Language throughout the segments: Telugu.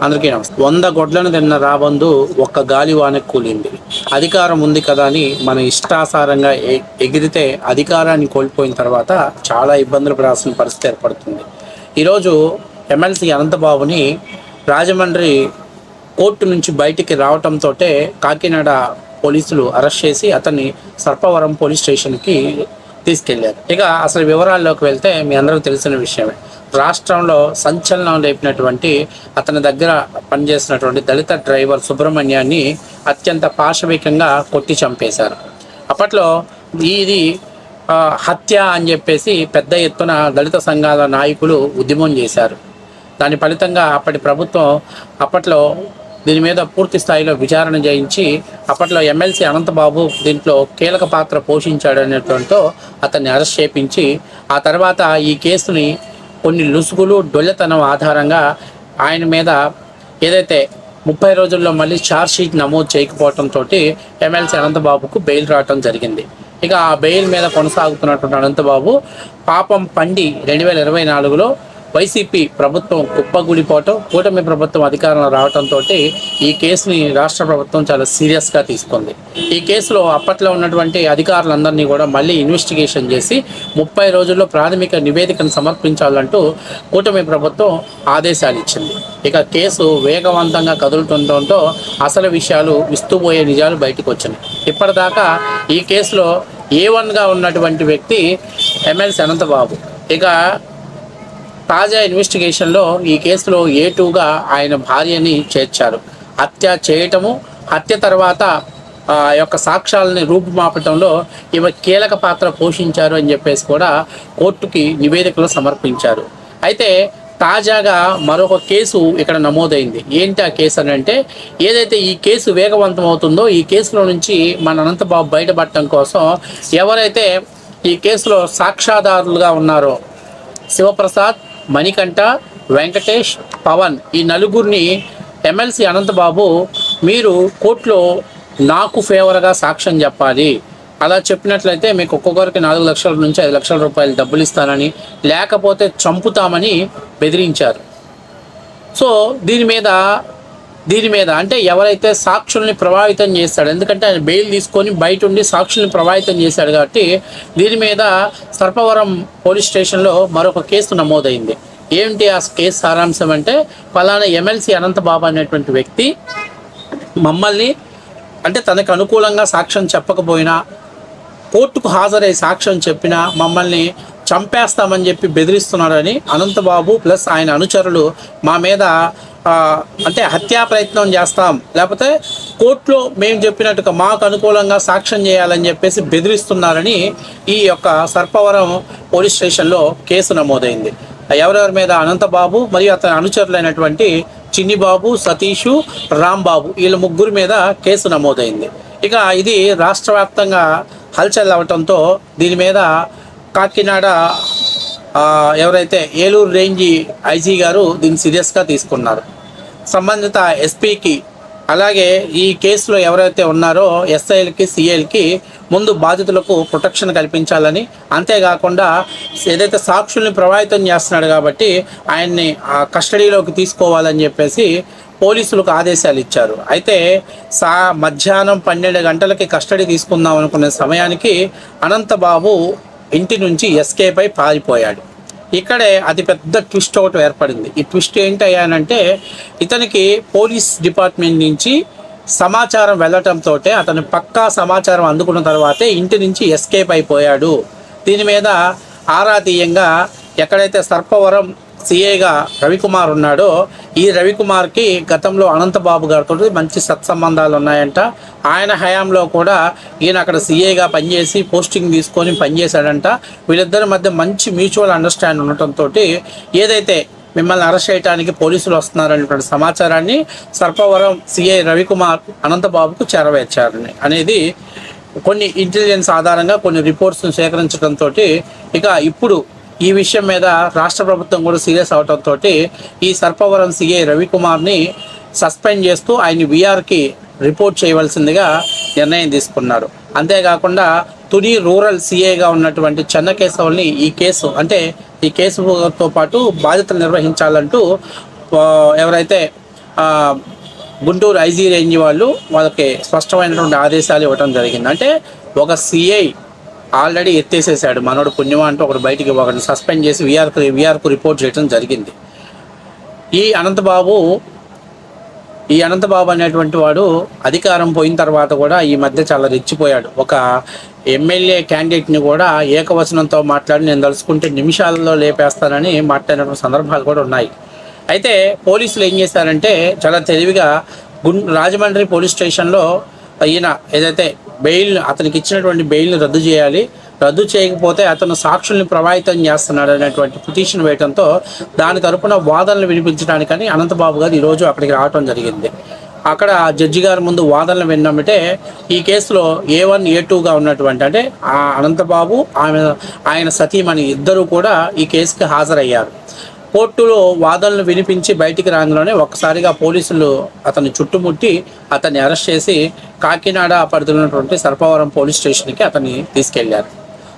అందరికీ నమస్తే. 100 గొడ్లను తిన్న రాబందు ఒక్క గాలివానకు కూలింది. అధికారం ఉంది కదా అని మన ఇష్టాసారంగా ఎగిరితే అధికారాన్ని కోల్పోయిన తర్వాత చాలా ఇబ్బందులు పడాల్సిన పరిస్థితి ఏర్పడుతుంది. ఈరోజు ఎమ్మెల్సీ అనంతబాబుని రాజమండ్రి కోర్టు నుంచి బయటికి రావటంతో కాకినాడ పోలీసులు అరెస్ట్ చేసి అతన్ని సర్పవరం పోలీస్ స్టేషన్కి తీసుకెళ్లారు. ఇక అసలు వివరాల్లోకి వెళ్తే మీ అందరికీ తెలిసిన విషయమే. రాష్ట్రంలో సంచలనం లేపినటువంటి అతని దగ్గర పనిచేసినటువంటి దళిత డ్రైవర్ సుబ్రహ్మణ్యాన్ని అత్యంత పాశవికంగా కొట్టి చంపేశారు. అప్పట్లో ఇది హత్య అని చెప్పేసి పెద్ద ఎత్తున దళిత సంఘాల నాయకులు ఉద్యమం చేశారు. దాని ఫలితంగా అప్పటి ప్రభుత్వం అప్పట్లో దీని మీద పూర్తి స్థాయిలో విచారణ చేయించి అప్పట్లో ఎమ్మెల్సీ అనంతబాబు దీంట్లో కీలక పాత్ర పోషించాడనేటువంటితో అతన్ని అరెస్ట్ చేయించి ఆ తర్వాత ఈ కేసుని కొన్ని లుసుగులు డొల్లతనం ఆధారంగా ఆయన మీద ఏదైతే 30 రోజుల్లో మళ్ళీ ఛార్జ్షీట్ నమోదు చేయకపోవడంతో ఎమ్మెల్సీ అనంతబాబుకు బెయిల్ రావడం జరిగింది. ఇక ఆ బెయిల్ మీద కొనసాగుతున్నటువంటి అనంతబాబు పాపం పండి 2024లో వైసీపీ ప్రభుత్వం కుప్పగూలిపోవటం, కూటమి ప్రభుత్వం అధికారంలో రావడంతో ఈ కేసుని రాష్ట్ర ప్రభుత్వం చాలా సీరియస్గా తీసుకుంది. ఈ కేసులో అప్పట్లో ఉన్నటువంటి అధికారులందరినీ కూడా మళ్ళీ ఇన్వెస్టిగేషన్ చేసి 30 రోజుల్లో ప్రాథమిక నివేదికను సమర్పించాలంటూ కూటమి ప్రభుత్వం ఆదేశాలు ఇచ్చింది. ఇక కేసు వేగవంతంగా కదులుతుండటంతో అసలు విషయాలు విస్తుపోయే నిజాలు బయటకు వచ్చినాయి. ఇప్పటిదాకా ఈ కేసులో A1గా ఉన్నటువంటి వ్యక్తి ఎమ్మెల్సీ అనంతబాబు. ఇక తాజా ఇన్వెస్టిగేషన్లో ఈ కేసులో A2గా ఆయన భార్యని చేర్చారు. హత్య చేయటము, హత్య తర్వాత యొక్క సాక్ష్యాలని రూపుమాపటంలో ఈమె కీలక పాత్ర పోషించారు అని చెప్పేసి కూడా కోర్టుకి నివేదికలు సమర్పించారు. అయితే తాజాగా మరొక కేసు ఇక్కడ నమోదైంది. ఏంటి ఆ కేసు అని అంటే, ఏదైతే ఈ కేసు వేగవంతం అవుతుందో ఈ కేసులో నుంచి మన అనంతబాబు బయటపడటం కోసం ఎవరైతే ఈ కేసులో సాక్ష్యాధారులుగా ఉన్నారో శివప్రసాద్, మణికంఠ, వెంకటేష్, పవన్, ఈ నలుగురిని ఎమ్మెల్సీ అనంతబాబు మీరు కోర్టులో నాకు ఫేవర్గా సాక్ష్యం చెప్పాలి, అలా చెప్పినట్లయితే మీకు ఒక్కొక్కరికి 4 లక్షల నుంచి 5 లక్షల రూపాయలు డబ్బులు ఇస్తానని, లేకపోతే చంపుతామని బెదిరించారు. సో దీని మీద అంటే ఎవరైతే సాక్షుల్ని ప్రభావితం చేస్తాడు, ఎందుకంటే ఆయన బెయిల్ తీసుకొని బయట ఉండి సాక్షుల్ని ప్రభావితం చేశాడు కాబట్టి దీని మీద సర్పవరం పోలీస్ స్టేషన్లో మరొక కేసు నమోదైంది. ఏంటి ఆ కేసు సారాంశం అంటే, ఫలానా ఎమ్మెల్సీ అనంతబాబు అనేటువంటి వ్యక్తి మమ్మల్ని అంటే తనకు అనుకూలంగా సాక్ష్యం చెప్పకపోయినా, కోర్టుకు హాజరై సాక్ష్యం చెప్పినా మమ్మల్ని చంపేస్తామని చెప్పి బెదిరిస్తున్నాడని అనంతబాబు ప్లస్ ఆయన అనుచరులు మా మీద అంటే హత్యా ప్రయత్నం చేస్తాం, లేకపోతే కోర్టులో మేము చెప్పినట్టుగా మాకు అనుకూలంగా సాక్ష్యం చేయాలని చెప్పేసి బెదిరిస్తున్నారని ఈ యొక్క సర్పవరం పోలీస్ స్టేషన్లో కేసు నమోదైంది. ఎవరెవరి మీద? అనంతబాబు మరియు అతని అనుచరులైనటువంటి చిన్నిబాబు, సతీషు, రాంబాబు, వీళ్ళ ముగ్గురు మీద కేసు నమోదైంది. ఇక ఇది రాష్ట్ర వ్యాప్తంగా హల్చల్ అవ్వటంతో దీని మీద కాకినాడ ఎవరైతే ఏలూరు రేంజ్ ఐజీ గారు దీన్ని సీరియస్గా తీసుకున్నారు. సంబంధిత ఎస్పీకి అలాగే ఈ కేసులో ఎవరైతే ఉన్నారో ఎస్ఐలకి, సిఐలకి ముందు బాధితులకు ప్రొటెక్షన్ కల్పించాలని, అంతేకాకుండా ఏదైతే సాక్షుల్ని ప్రభావితం చేస్తున్నాడు కాబట్టి ఆయన్ని కస్టడీలోకి తీసుకోవాలని చెప్పేసి పోలీసులకు ఆదేశాలు ఇచ్చారు. అయితే మధ్యాహ్నం 12 గంటలకి కస్టడీ తీసుకుందాం అనుకునే సమయానికి అనంతబాబు ఇంటి నుంచి ఎస్కేప్ అయి పారిపోయాడు. ఇక్కడే అతిపెద్ద ట్విస్ట్ ఒకటి ఏర్పడింది. ఈ ట్విస్ట్ ఏంటయ్యానంటే, ఇతనికి పోలీస్ డిపార్ట్మెంట్ నుంచి సమాచారం వెళ్ళటంతో అతను పక్కా సమాచారం అందుకున్న తర్వాతే ఇంటి నుంచి ఎస్కేప్ అయిపోయాడు. దీని మీద ఆరా తీయంగా ఎక్కడైతే సర్పవరం సిఐగా రవికుమార్ ఉన్నాడో ఈ రవికుమార్కి గతంలో అనంతబాబు గారితో మంచి సత్సంబంధాలు ఉన్నాయంట. ఆయన హయాంలో కూడా ఈయన అక్కడ సిఐగా పనిచేసి పోస్టింగ్ తీసుకొని పనిచేశాడంట. వీళ్ళిద్దరి మధ్య మంచి మ్యూచువల్ అండర్స్టాండింగ్ ఉండటంతో ఏదైతే మిమ్మల్ని అరెస్ట్ చేయడానికి పోలీసులు వస్తున్నారనేటువంటి సమాచారాన్ని సర్పవరం సిఐ రవికుమార్ అనంతబాబుకు చేరవేర్చారని అనేది కొన్ని ఇంటెలిజెన్స్ ఆధారంగా కొన్ని రిపోర్ట్స్ను సేకరించడంతో ఇక ఇప్పుడు ఈ విషయం మీద రాష్ట్ర ప్రభుత్వం కూడా సీరియస్ అవడంతో ఈ సర్పవరం సిఐ రవికుమార్ని సస్పెండ్ చేస్తూ ఆయన విఆర్కి రిపోర్ట్ చేయవలసిందిగా నిర్ణయం తీసుకున్నారు. అంతేకాకుండా తుని రూరల్ సిఐగా ఉన్నటువంటి చెన్నకేశవుల్ని ఈ కేసుతో పాటు బాధ్యతలు నిర్వహించాలంటూ ఎవరైతే గుంటూరు ఐజీ రేంజ్ వాళ్ళకి స్పష్టమైనటువంటి ఆదేశాలు ఇవ్వడం జరిగింది. అంటే ఒక సిఐ ఆల్రెడీ ఎత్తేసేసాడు, మనోడు పుణ్యమా అంటూ ఒకటి బయటికి ఒకరిని సస్పెండ్ చేసి విఆర్కు రిపోర్ట్ చేయడం జరిగింది. ఈ అనంతబాబు అనేటువంటి వాడు అధికారం పోయిన తర్వాత కూడా ఈ మధ్య చాలా రెచ్చిపోయాడు. ఒక ఎమ్మెల్యే క్యాండిడేట్ని కూడా ఏకవచనంతో మాట్లాడి నేను తలుచుకుంటే నిమిషాలలో లేపేస్తానని మాట్లాడిన సందర్భాలు కూడా ఉన్నాయి. అయితే పోలీసులు ఏం చేశారంటే చాలా తెలివిగా రాజమండ్రి పోలీస్ స్టేషన్లో ఈయన ఏదైతే అతనికి ఇచ్చినటువంటి బెయిల్ని రద్దు చేయాలి, రద్దు చేయకపోతే అతను సాక్షుల్ని ప్రభావితం చేస్తున్నాడు అనేటువంటి పిటిషన్ వేయడంతో దాని తరపున వాదనలు వినిపించడానికని అనంతబాబు గారు ఈరోజు అక్కడికి రావడం జరిగింది. అక్కడ జడ్జి గారి ముందు వాదనలు విన్నామంటే ఈ కేసులో A1 A2గా ఉన్నటువంటి అంటే ఆ అనంతబాబు ఆయన సతీమణి ఇద్దరు కూడా ఈ కేసుకి హాజరయ్యారు. కోర్టులో వాదనలు వినిపించి బయటికి రాగానే ఒక్కసారిగా పోలీసులు అతన్ని చుట్టుముట్టి అతన్ని అరెస్ట్ చేసి కాకినాడ పరిధిలో ఉన్నటువంటి సర్పవరం పోలీస్ స్టేషన్కి అతన్ని తీసుకెళ్లారు.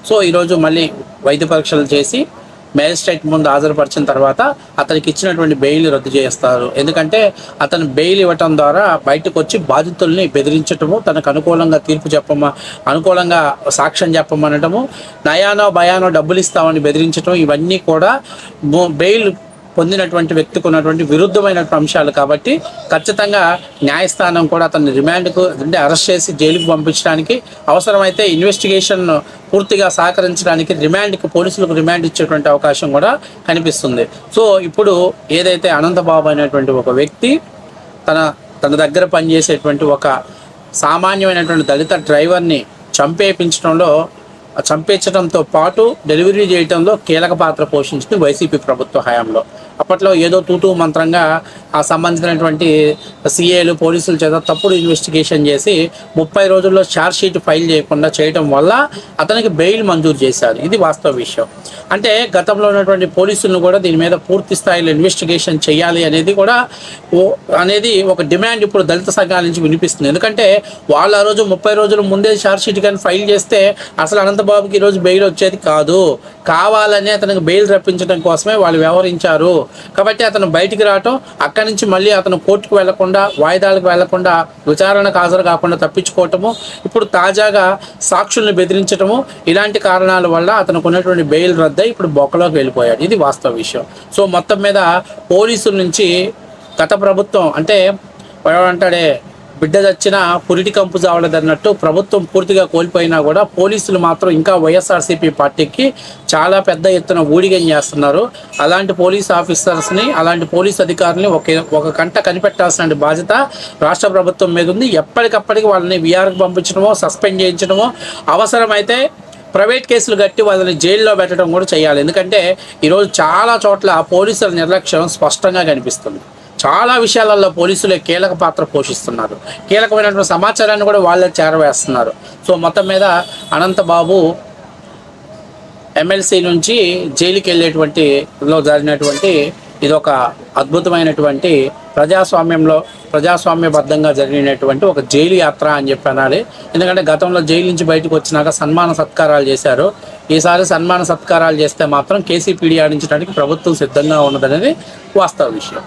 సో ఈరోజు మళ్ళీ వైద్య పరీక్షలు చేసి మేజిస్ట్రేట్ ముందు హాజరుపరిచిన తర్వాత అతనికి ఇచ్చినటువంటి బెయిల్ రద్దు చేస్తారు. ఎందుకంటే అతను బెయిల్ ఇవ్వటం ద్వారా బయటకు వచ్చి బాధితుల్ని బెదిరించటము, తనకు అనుకూలంగా అనుకూలంగా సాక్ష్యం చెప్పమనటము, నయానో భయానో డబ్బులు ఇస్తామని బెదిరించటం, ఇవన్నీ కూడా బెయిల్ పొందినటువంటి వ్యక్తికి ఉన్నటువంటి విరుద్ధమైనటువంటి అంశాలు కాబట్టి ఖచ్చితంగా న్యాయస్థానం కూడా అతన్ని రిమాండ్కు అంటే అరెస్ట్ చేసి జైలుకు పంపించడానికి, అవసరమైతే ఇన్వెస్టిగేషన్ పూర్తిగా సహకరించడానికి పోలీసులకు రిమాండ్ ఇచ్చేటువంటి అవకాశం కూడా కనిపిస్తుంది. సో ఇప్పుడు ఏదైతే అనంతబాబు అనేటువంటి ఒక వ్యక్తి తన దగ్గర పనిచేసేటువంటి ఒక సామాన్యమైనటువంటి దళిత డ్రైవర్ని చంపేయడంతో పాటు డెలివరీ చేయడంలో కీలక పాత్ర పోషించింది వైసీపీ ప్రభుత్వ హయాంలో. అప్పట్లో ఏదో తూతూ మంత్రంగా ఆ సంబంధించినటువంటి సిఏలు పోలీసుల చేత తప్పుడు ఇన్వెస్టిగేషన్ చేసి 30 రోజుల్లో ఛార్జ్ షీట్ ఫైల్ చేయకుండా చేయడం వల్ల అతనికి బెయిల్ మంజూరు చేశారు. ఇది వాస్తవ విషయం. అంటే గతంలో ఉన్నటువంటి పోలీసులను కూడా దీని మీద పూర్తి స్థాయిలో ఇన్వెస్టిగేషన్ చేయాలి అనేది ఒక డిమాండ్ ఇప్పుడు దళిత సంఘాల నుంచి వినిపిస్తుంది. ఎందుకంటే వాళ్ళు ఆ రోజు 30 రోజుల ముందే ఛార్జ్ షీట్ కానీ ఫైల్ చేస్తే అసలు అనంతబాబుకి ఈరోజు బెయిల్ వచ్చేది కాదు. కావాలని అతనికి బెయిల్ రప్పించడం కోసమే వాళ్ళు వ్యవహరించారు. కాబట్టి అతను బయటికి రావటం, అక్కడి నుంచి మళ్ళీ అతను కోర్టుకు వెళ్లకుండా, వాయిదాలకు వెళ్లకుండా, విచారణకు హాజరు కాకుండా తప్పించుకోవటము, ఇప్పుడు తాజాగా సాక్షుల్ని బెదిరించటము, ఇలాంటి కారణాల వల్ల అతనికి ఉన్నటువంటి బెయిల్ రద్దయి ఇప్పుడు బొక్కలోకి వెళ్ళిపోయాడు. ఇది వాస్తవ విషయం. సో మొత్తం మీద పోలీసుల నుంచి గత ప్రభుత్వం అంటే అంటాడే బిడ్డ చచ్చినా పురిటి కంపు చావలేదన్నట్టు ప్రభుత్వం పూర్తిగా కోల్పోయినా కూడా పోలీసులు మాత్రం ఇంకా వైఎస్ఆర్సీపీ పార్టీకి చాలా పెద్ద ఎత్తున ఊడిగం చేస్తున్నారు. అలాంటి పోలీస్ ఆఫీసర్స్ని, అలాంటి పోలీస్ అధికారులని ఒక కంట కనిపెట్టాల్సిన బాధ్యత రాష్ట్ర ప్రభుత్వం మీద ఉంది. ఎప్పటికప్పటికి వాళ్ళని విఆర్కి పంపించడమో, సస్పెండ్ చేయించడమో, అవసరమైతే ప్రైవేట్ కేసులు కట్టి వాళ్ళని జైల్లో పెట్టడం కూడా చేయాలి. ఎందుకంటే ఈరోజు చాలా చోట్ల పోలీసుల నిర్లక్ష్యం స్పష్టంగా కనిపిస్తుంది. చాలా విషయాలలో పోలీసులే కీలక పాత్ర పోషిస్తున్నారు. కీలకమైనటువంటి సమాచారాన్ని కూడా వాళ్ళే చేరవేస్తున్నారు. సో మొత్తం మీద అనంతబాబు ఎమ్మెల్సీ నుంచి జైలుకి వెళ్ళేటువంటిలో జరిగినటువంటి ఇదొక అద్భుతమైనటువంటి ప్రజాస్వామ్యబద్ధంగా జరిగినటువంటి ఒక జైలు యాత్ర అని చెప్పి అనాలి. ఎందుకంటే గతంలో జైలు నుంచి బయటకు వచ్చినాక సన్మాన సత్కారాలు చేశారు. ఈసారి సన్మాన సత్కారాలు చేస్తే మాత్రం కేసీపీడీ ఆడించడానికి ప్రభుత్వం సిద్ధంగా ఉన్నదనేది వాస్తవ విషయం.